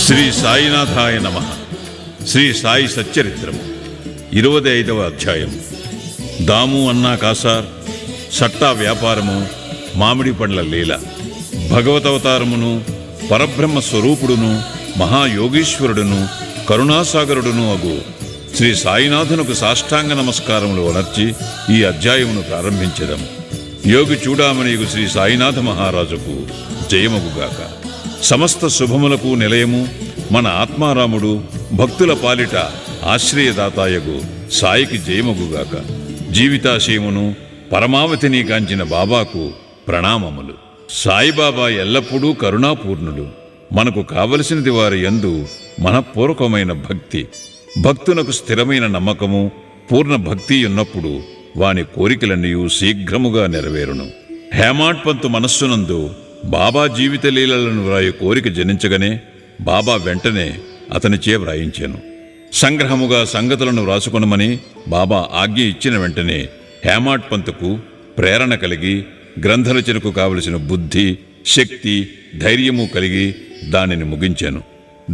శ్రీ సాయినాథాయ నమః. శ్రీ సాయి సచ్చరిత్రము 25వ అధ్యాయం. దాము అన్నా కాసార్, సట్టా వ్యాపారము, మామిడి పండ్ల లీల. భగవతవతారమును, పరబ్రహ్మ స్వరూపుడును, మహాయోగీశ్వరుడును, కరుణాసాగరుడును అగు శ్రీ సాయినాథునకు సాష్టాంగ నమస్కారములు వనర్చి ఈ అధ్యాయమును ప్రారంభించెదము. యోగి చూడామణియగు శ్రీ సాయినాథ మహారాజుకు జయమగుగాక. సమస్త శుభములకు నిలయము మన ఆత్మారాముడు, భక్తుల పాలిట ఆశ్రయదాతాయగు సాయికి జయమగుగాక. జీవితాశయమును పరమావధిని కాంచిన బాబాకు ప్రణామములు. సాయిబాబా ఎల్లప్పుడూ కరుణాపూర్ణుడు. మనకు కావలసినది వారి యందు మనఃపూర్వకమైన భక్తి. భక్తునకు స్థిరమైన నమ్మకము, పూర్ణ భక్తి ఉన్నప్పుడు వాని కోరికలన్నీ శీఘ్రముగా నెరవేరును. హేమాడ్ పంతు మనస్సునందు బాబా జీవిత లీలలను వ్రాయి కోరిక జనించగానే బాబా వెంటనే అతనిచే వ్రాయించాను. సంగ్రహముగా సంగతులను వ్రాసుకొనమని బాబా ఆజ్ఞ ఇచ్చిన వెంటనే హేమాడ్ పంతుకు ప్రేరణ కలిగి గ్రంథరచనకు కావలసిన బుద్ధి, శక్తి, ధైర్యము కలిగి దానిని ముగించాను.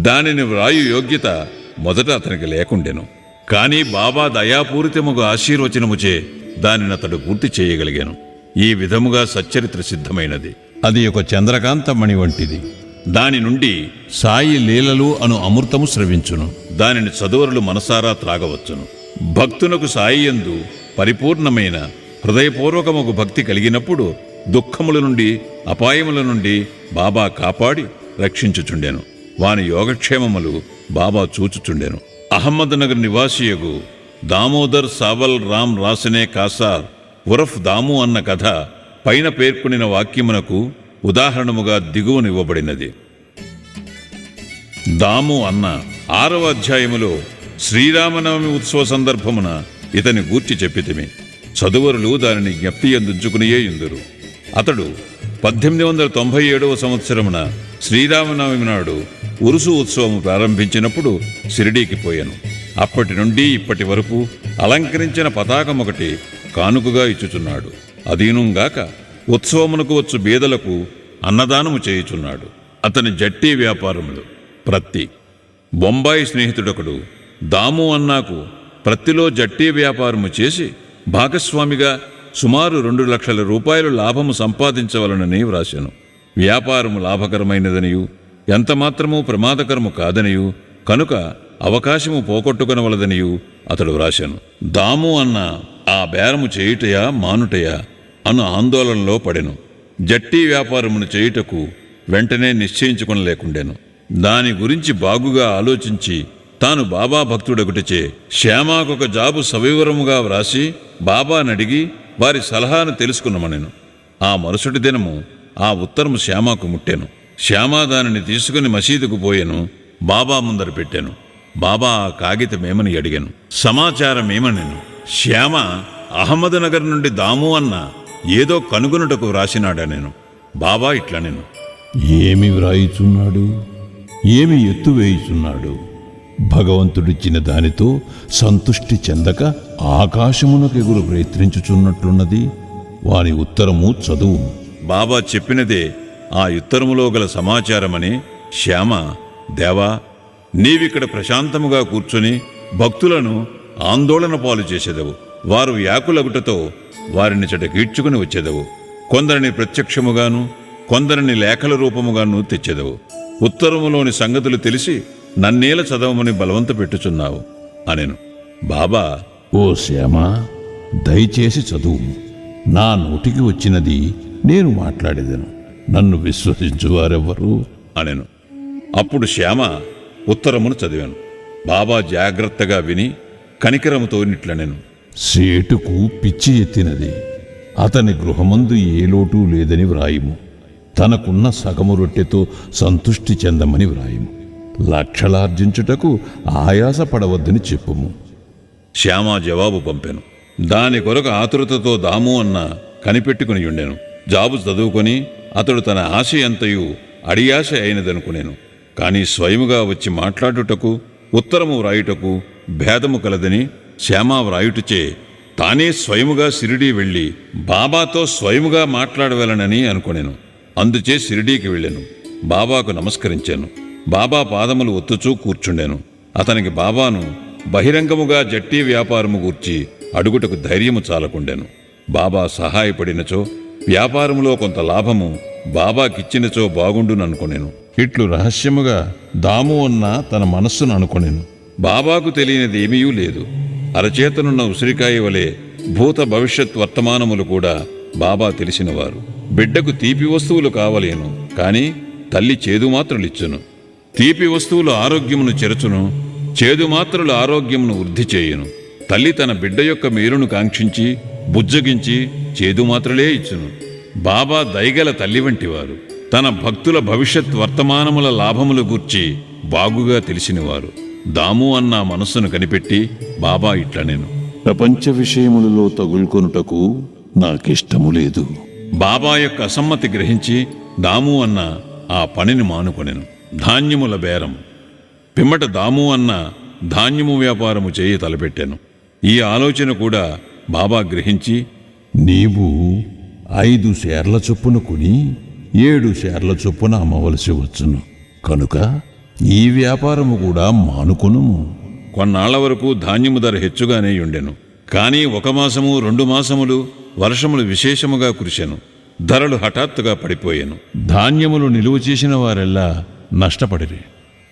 దానిని వ్రాయు యోగ్యత మొదట అతనికి లేకుండెను. కానీ బాబా దయాపూరితముగా ఆశీర్వచనముచే దానిని అతడు పూర్తి చేయగలిగాను. ఈ విధముగా సచ్చరిత్ర సిద్ధమైనది. అది ఒక చంద్రకాంతమణి వంటిది. దాని నుండి సాయి లీలలు అను అమృతము స్రవించును. దానిని చదువరులు మనసారా త్రాగవచ్చును. భక్తునకు సాయి యందు పరిపూర్ణమైన హృదయపూర్వకముకు భక్తి కలిగినప్పుడు దుఃఖముల నుండి, అపాయముల నుండి బాబా కాపాడి రక్షించుచుండెను. వాని యోగక్షేమములు బాబా చూచుచుండెను. అహ్మద్ నగర్ నివాసియగు దామోదర్ సావల్ రామ్ రాసినే కాసార్ ఉరఫ్ దాము అన్న కథ పైన పేర్కొనిన వాక్యమునకు ఉదాహరణముగా దిగువనివ్వబడినది. దాము అన్న 6వ అధ్యాయములో శ్రీరామనవమి ఉత్సవ సందర్భమున ఇతని గూర్చి చెప్పితిమి. చదువరులు దానిని జ్ఞప్తి అందుకునియే యుందురు. అతడు 1897వ సంవత్సరమున శ్రీరామనవమి నాడు ఉరుసు ఉత్సవము ప్రారంభించినప్పుడు షిరిడీకి పోయాను. అప్పటి నుండి ఇప్పటి వరకు అలంకరించిన పతాకం ఒకటి కానుకగా ఇచ్చుచున్నాడు. అదీనుగాక ఉత్సవమునకు వచ్చు బీదలకు అన్నదానము చేయుచున్నాడు. అతని జట్టి వ్యాపారములు ప్రత్తి. బొంబాయి స్నేహితుడొకడు దాము అన్నాకు ప్రత్తిలో జట్టి వ్యాపారము చేసి భాగస్వామిగా సుమారు 2 లక్షల రూపాయలు లాభము సంపాదించవలనని వ్రాశాను. వ్యాపారము లాభకరమైనదనియు ఎంతమాత్రమూ ప్రమాదకరము కాదనియు కనుక అవకాశము పోగొట్టుకొనవలదనియు అతడు వ్రాశాను. దాము అన్న ఆ బేరము చేయుటయా మానుటయా అను ఆందోళనలో పడెను. జట్టి వ్యాపారమును చేయుటకు వెంటనే నిశ్చయించుకొనలేకుండెను. దాని గురించి బాగుగా ఆలోచించి తాను బాబా భక్తుడొకటిచే శ్యామాకొక జాబు సవివరముగా వ్రాసి బాబానడిగి వారి సలహాను తెలుసుకున్నమనెను. ఆ మరుసటి దినము ఆ ఉత్తరము శ్యామాకు ముట్టెను. శ్యామా దానిని తీసుకుని మసీదుకు పోయెను. బాబా ముందర పెట్టాను. బాబా ఆ కాగితమేమని అడిగాను. సమాచారమేమనెను. శ్యామ అహ్మద్ నగర్ నుండి దాము అన్న ఏదో కనుగొనుటకు వ్రాసినాడనెను. బాబా ఇట్లనెను. ఏమి వ్రాయిచున్నాడు? ఏమి ఎత్తువేయుచున్నాడు? భగవంతుడిచ్చిన దానితో సంతుష్టి చెందక ఆకాశమునకు ఎగురు ప్రయత్నించుచున్నట్లున్నది. వాని ఉత్తరము చదువు. బాబా చెప్పినదే ఆ ఉత్తరములో గల సమాచారమని శ్యామ, దేవా, నీవిక్కడ ప్రశాంతముగా కూర్చొని భక్తులను ఆందోళన పాలు చేసేదవు. వారు వ్యాకులగుటతో వారిని చెటకీడ్చుకుని వచ్చేదవు. కొందరిని ప్రత్యక్షముగాను, కొందరిని లేఖల రూపముగాను తెచ్చేదవు. ఉత్తరములోని సంగతులు తెలిసి నన్నేల చదవమని బలవంత పెట్టుచున్నావు అనెను. బాబా, ఓ శ్యామా, దయచేసి చదువు. నా నోటికి వచ్చినది నేను మాట్లాడేదను. నన్ను విశ్వసించువారెవ్వరు అనెను. అప్పుడు శ్యామ ఉత్తరమును చదివాను. బాబా జాగ్రత్తగా విని కనికరముతో నిట్లనెను. సేటుకు పిచ్చి ఎత్తినది. అతని గృహమందు ఏ లోటు లేదని వ్రాయిము. తనకున్న సగము రొట్టెతో సంతుష్టి చెందమని వ్రాయిము. లక్షలార్జించుటకు ఆయాస పడవద్దని చెప్పుము. శ్యామ జవాబు పంపెను. దాని కొరకు ఆతురతతో దాము అన్న కనిపెట్టుకుని ఉండెను. జాబు చదువుకొని అతడు తన ఆశ ఎంతయు అడియాశ అయినదనుకునేను. కాని స్వయముగా వచ్చి మాట్లాడుటకు, ఉత్తరము వ్రాయుటకు భేదము కలదని శ్యామ వ్రాయుటచే తానే స్వయముగా షిరిడీ వెళ్ళి బాబాతో స్వయముగా మాట్లాడవలనని అనుకొనెను. అందుచే షిరిడీకి వెళ్ళెను. బాబాకు నమస్కరించాను. బాబా పాదములు ఒత్తుచూ కూర్చుండెను. అతనికి బాబాను బహిరంగముగా జట్టి వ్యాపారము గూర్చి అడుగుటకు ధైర్యము చాలకుండెను. బాబా సహాయపడినచో వ్యాపారములో కొంత లాభము బాబాకిచ్చినచో బాగుండుననుకొనెను. ఇట్లు రహస్యముగా దాము అన్న తన మనస్సును అనుకొనెను. బాబాకు తెలియనిదేమీయూ లేదు. అరచేతనున్న ఉసిరికాయ వలె భూత భవిష్యత్ వర్తమానములు కూడా బాబా తెలిసినవారు. బిడ్డకు తీపి వస్తువులు కావలేను, కాని తల్లి చేదు మాత్రలిచ్చును. తీపి వస్తువులు ఆరోగ్యమును చెరచును, చేదు మాత్రలు ఆరోగ్యమును వృద్ధి చేయును. తల్లి తన బిడ్డ యొక్క మేలును కాంక్షించి బుజ్జగించి చేదు మాత్రలే ఇచ్చును. బాబా దయగల తల్లి వంటివారు. తన భక్తుల భవిష్యత్ వర్తమానముల లాభములు గూర్చి బాగుగా తెలిసినవారు. దాము అన్న మనస్సును కనిపెట్టి బాబా ఇట్లనెను. ప్రపంచ విషయములలో తగులుకొనుటకు నాకిష్టము లేదు. బాబా యొక్క అసమ్మతి గ్రహించి దాము అన్న ఆ పనిని మానుకొనెను. ధాన్యముల బేరం. పిమ్మట దాము అన్న ధాన్యము వ్యాపారము చేయి తలపెట్టాను. ఈ ఆలోచన కూడా బాబా గ్రహించి, నీవు 5 షేర్ల చొప్పున కొని 7 షేర్ల చొప్పున అమ్మవలసి వచ్చును. కనుక ఈ వ్యాపారము కూడా మానుకొనుము. కొన్నాళ్ల వరకు ధాన్యము ధర హెచ్చుగానే ఉండెను. కానీ 1 మాసము 2 మాసములు వర్షములు విశేషముగా కురిసెను. ధరలు హఠాత్తుగా పడిపోయెను. ధాన్యములు నిలువ చేసిన వారెల్లా నష్టపడిరి.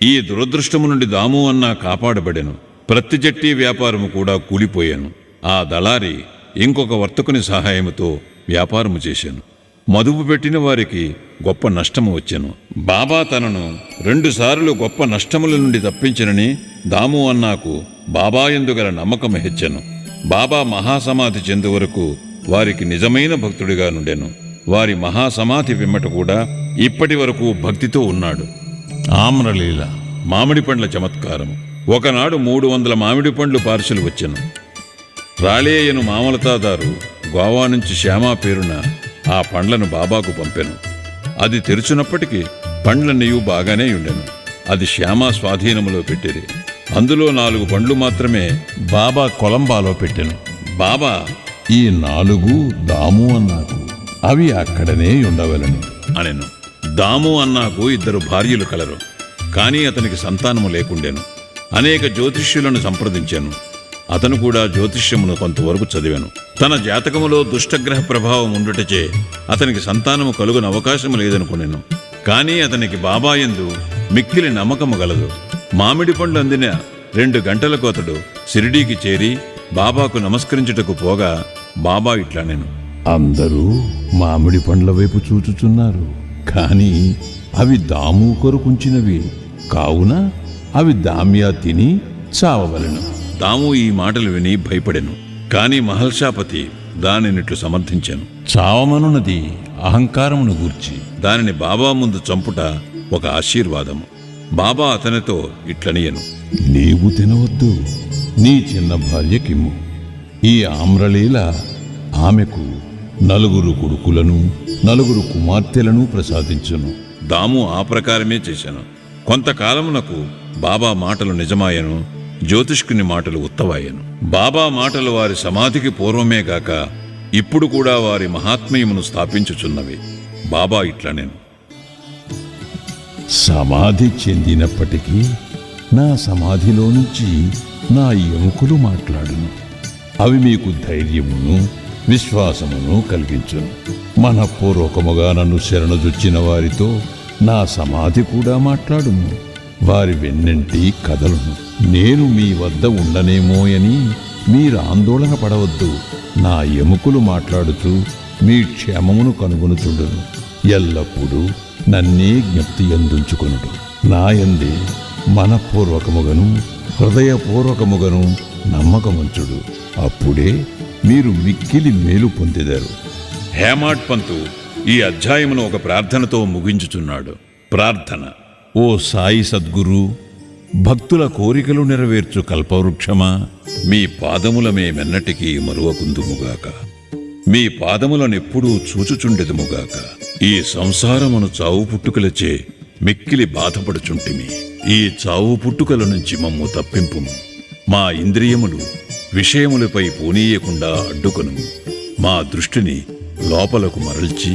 ఈ దురదృష్టము నుండి దాము అన్న కాపాడబడెను. ప్రతి జట్టి వ్యాపారము కూడా కూలిపోయాను. ఆ దళారి ఇంకొక వర్తకుని సహాయముతో వ్యాపారము చేశాను. మదుపు పెట్టిన వారికి గొప్ప నష్టము వచ్చెను. బాబా తనను 2 సార్లు గొప్ప నష్టముల నుండి తప్పించనని దాము అన్నాకు బాబా యందు గల నమ్మకం హెచ్చెను. బాబా మహాసమాధి చెందు వరకు వారికి నిజమైన భక్తుడిగా నుండెను. వారి మహాసమాధి పిమ్మట కూడా ఇప్పటి వరకు భక్తితో ఉన్నాడు. ఆమ్రలీల. మామిడి పండ్ల చమత్కారము. ఒకనాడు 300 మామిడి పండ్లు పార్సెలు వచ్చెను. రాళేయను మామలతాదారు గోవా నుంచి శ్యామా పేరున ఆ పండ్లను బాబాకు పంపెను. అది తెరుచున్నప్పటికీ పండ్లన్నయూ బాగానే ఉండెను. అది శ్యామా స్వాధీనములో పెట్టిరి. అందులో 4 పండ్లు మాత్రమే బాబా కొలంబాలో పెట్టెను. బాబా ఈ 4 దాము అన్నాకు, అవి అక్కడనే ఉండవలను అనెను. దాము అన్నాకు 2 భార్యలు కలరు. కానీ అతనికి సంతానము లేకుండెను. అనేక జ్యోతిష్యులను సంప్రదించాను. అతను కూడా జ్యోతిష్యమును కొంతవరకు చదివాను. తన జాతకములో దుష్టగ్రహ ప్రభావం ఉండుటచే అతనికి సంతానము కలుగున అవకాశము లేదనుకునేను. కానీ అతనికి బాబా యందు మిక్కిలి నమ్మకము గలదు. మామిడి పండ్లు అందిన 2 గంటలకు అతడు షిరిడీకి చేరి బాబాకు నమస్కరించుటకు పోగా బాబా ఇట్లనెను. అందరూ మామిడి పండ్ల వైపు చూచుచున్నారు, కాని అవి దాము కొరకుంచినవి కావున అవి దామ్యా తిని చావవలెను. దాము ఈ మాటలు విని భయపడెను. కాని మహల్షాపతి దానినిట్లు సమర్థించెను. చావమనున్నది అహంకారమును గూర్చి, దానిని బాబా ముందు చంపుట ఒక ఆశీర్వాదము. బాబా అతనితో ఇట్లనియను. నీవు తినవద్దు, నీ చిన్న భార్యకిమ్ము. ఈ ఆమ్రలీల ఆమెకు 4 కొడుకులను 4 కుమార్తెలను ప్రసాదించును. దాము ఆ ప్రకారమే చేశాను. కొంతకాలమునకు బాబా మాటలు నిజమాయను, జ్యోతిష్కుని మాటలు ఉత్తవాయను. బాబా మాటలు వారి సమాధికి పూర్వమే గాక ఇప్పుడు కూడా వారి మహాత్మ్యమును స్థాపించుచున్నవి. బాబా ఇట్లనెను. సమాధి చెందినప్పటికీ నా సమాధిలో నుంచి నా ఎముకలు మాట్లాడును. అవి మీకు ధైర్యమును విశ్వాసమును కలిగించును. మనఃపూర్వకముగా నన్ను శరణజొచ్చిన వారితో నా సమాధి కూడా మాట్లాడును. వారి వెన్నంటి కదలును. నేను మీ వద్ద ఉండనేమోయని మీరు ఆందోళన పడవద్దు. నా ఎముకలు మాట్లాడుతూ మీ క్షేమమును కనుగొనుచుండును. ఎల్లప్పుడూ నన్నే జ్ఞప్తి యందుంచుకొనుడు. నాయందే మనఃపూర్వకముగను హృదయపూర్వకముగను నమ్మకముంచుడు. అప్పుడే మీరు మిక్కిలి మేలు పొందెదరు. హేమాడ్ పంతు ఈ అధ్యాయమును ఒక ప్రార్థనతో ముగించుచున్నాడు. ప్రార్థన. ఓ సాయి సద్గురు, భక్తుల కోరికలు నెరవేర్చు కల్పవృక్షమా, మీ పాదముల మేమెన్నటికీ మరువకుందుముగాక. మీ పాదములనెప్పుడూ చూచుచుండెదుముగాక. ఈ సంసారమును చావు పుట్టుకలచే మిక్కిలి బాధపడుచుంటిమి. ఈ చావు పుట్టుకల నుంచి మమ్ము తప్పింపుము. మా ఇంద్రియములు విషయములపై పోనీయకుండా అడ్డుకొనుము. మా దృష్టిని లోపలకు మరల్చి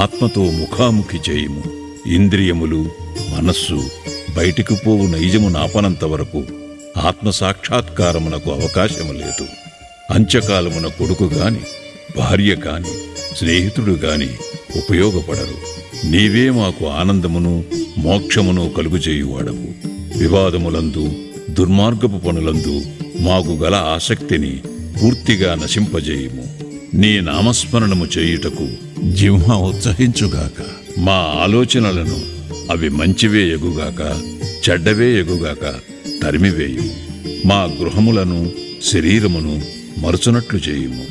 ఆత్మతో ముఖాముఖి చేయుము. ఇంద్రియములు, మనస్సు, బయటికి పోవు నైజము నాపనంత వరకు ఆత్మసాక్షాత్కారమునకు అవకాశము లేదు. అంత్యకాలమున కొడుకు గాని, భార్య కాని, స్నేహితుడు గాని ఉపయోగపడరు. నీవే మాకు ఆనందమును మోక్షమును కలుగుచేయువాడవు. వివాదములందు, దుర్మార్గపు పనులందు మాకు గల ఆసక్తిని పూర్తిగా నశింపజేయుము. నీ నామస్మరణము చేయుటకు జిహ్వ ఉత్సహించుగాక. మా ఆలోచనలను అవి మంచివే ఎగుగాక చెడ్డవే ఎగుగాక తరిమివేయుము. మా గృహములను శరీరమును మరచునట్లు చేయుము.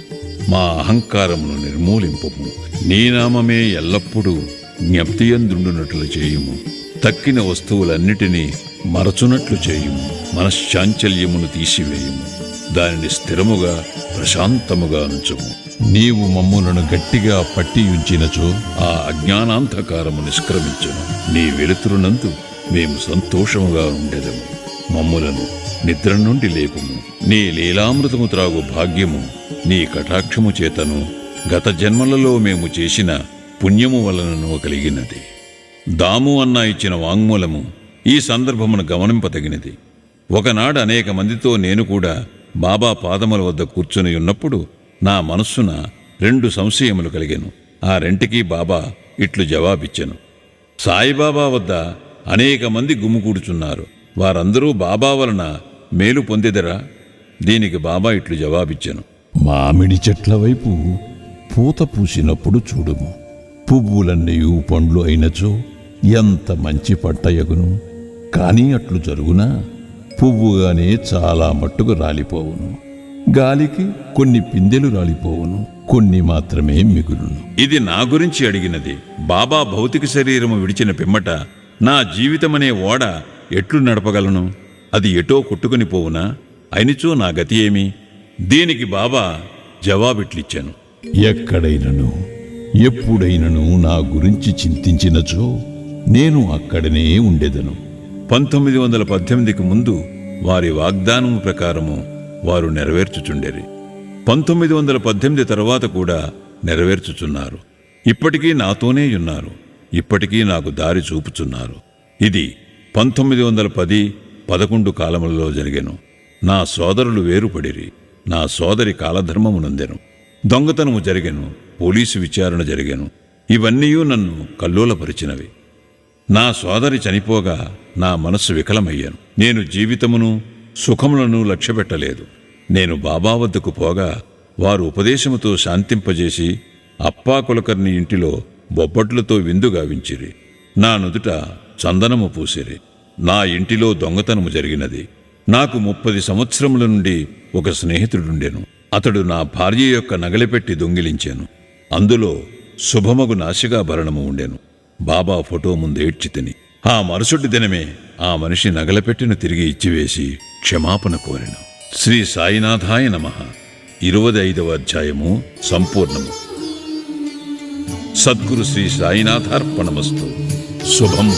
మా అహంకారమును నిర్మూలింపుము. నీ నామమే ఎల్లప్పుడూ జ్ఞప్తియందుండునట్లు చేయుము. తక్కిన వస్తువులన్నిటినీ మరచునట్లు చేయుము. మనశ్చాంచల్యమును తీసివేయుము. దానిని స్థిరముగా ప్రశాంతముగా ఉంచుము. నీవు మమ్ములను గట్టిగా పట్టియుంచినచో ఆ అజ్ఞానాంధకారము నిష్క్రమించును. నీ వెలుతురునందు మేము సంతోషముగా ఉండెదము. మమ్ములను నిద్ర నుండి లేపుము. నీ లీలామృతము త్రాగు భాగ్యము నీ కటాక్షము చేతను గత జన్మలలో మేము చేసిన పుణ్యము వలనను కలిగినది. దాము అన్న ఇచ్చిన వాంగ్మూలము ఈ సందర్భమును గమనింపదగినది. ఒకనాడు అనేక మందితో నేను కూడా బాబా పాదముల వద్ద కూర్చుని ఉన్నప్పుడు నా మనస్సున 2 సంశయములు కలిగెను. ఆ రెంటికి బాబా ఇట్లు జవాబిచ్చెను. సాయిబాబా వద్ద అనేక మంది గుమ్ముకూడుచున్నారు. వారందరూ బాబా వలన మేలు పొందెదరా? దీనికి బాబా ఇట్లు జవాబిచ్చెను. మామిడి చెట్ల వైపు పూత పూసినప్పుడు చూడుము. పువ్వులన్నయూ పండ్లు అయినచో ఎంత మంచి పట్టయగును. కానీ అట్లు జరుగునా పువ్వుగానే చాలా మట్టుకు రాలిపోవును. గాలికి కొన్ని పిందెలు రాలిపోవును, కొన్ని మాత్రమే మిగులును. ఇది నా గురించి అడిగినది. బాబా భౌతిక శరీరము విడిచిన పిమ్మట నా జీవితమనే ఓడ ఎట్లు నడపగలను? అది ఎటో కొట్టుకుని పోవునా? అయినచో నా గతి ఏమి? దీనికి బాబా జవాబిట్లిచ్చాను. ఎక్కడైనను ఎప్పుడైనను నా గురించి చింతించినచో నేను అక్కడనే ఉండెదను. 1918కి ముందు వారి వాగ్దానము ప్రకారము వారు నెరవేర్చుచుండేరి. 1918 తర్వాత కూడా నెరవేర్చుచున్నారు. ఇప్పటికీ నాతోనే ఉన్నారు. ఇప్పటికీ నాకు దారి చూపుచున్నారు. ఇది 1910-11 కాలములలో జరిగెను. నా సోదరులు వేరుపడిరి. నా సోదరి కాలధర్మమునందెను. దొంగతనము జరిగెను. పోలీసు విచారణ జరిగెను. ఇవన్నీ నన్ను కల్లోలపరిచినవి. నా సోదరి చనిపోగా నా మనస్సు వికలమయ్యాను. నేను జీవితమును సుఖములను లక్ష్యపెట్టలేదు. నేను బాబా వద్దకు పోగా వారు ఉపదేశముతో శాంతింపజేసి అప్పా కులకర్ణి ఇంటిలో బొబ్బట్లతో విందు గావించిరి. నా నుదుట చందనము పూసిరి. నా ఇంటిలో దొంగతనము జరిగినది. నాకు 30 సంవత్సరముల నుండి ఒక స్నేహితుడుండెను. అతడు నా భార్య యొక్క నగలిపెట్టి దొంగిలించాను. అందులో శుభమగు నాసికాభరణము ఉండెను. బాబా ఫోటో ముందు ఏడ్చితిని. ఆ మరుసటి దినమే ఆ మనిషి నగలపెట్టిన తిరిగి ఇచ్చివేసి క్షమాపణ కోరెను. శ్రీ సాయినాథాయ నమః. 25వ అధ్యాయము సంపూర్ణము. సద్గురు శ్రీ సాయినాథార్పణమస్తు. శుభం.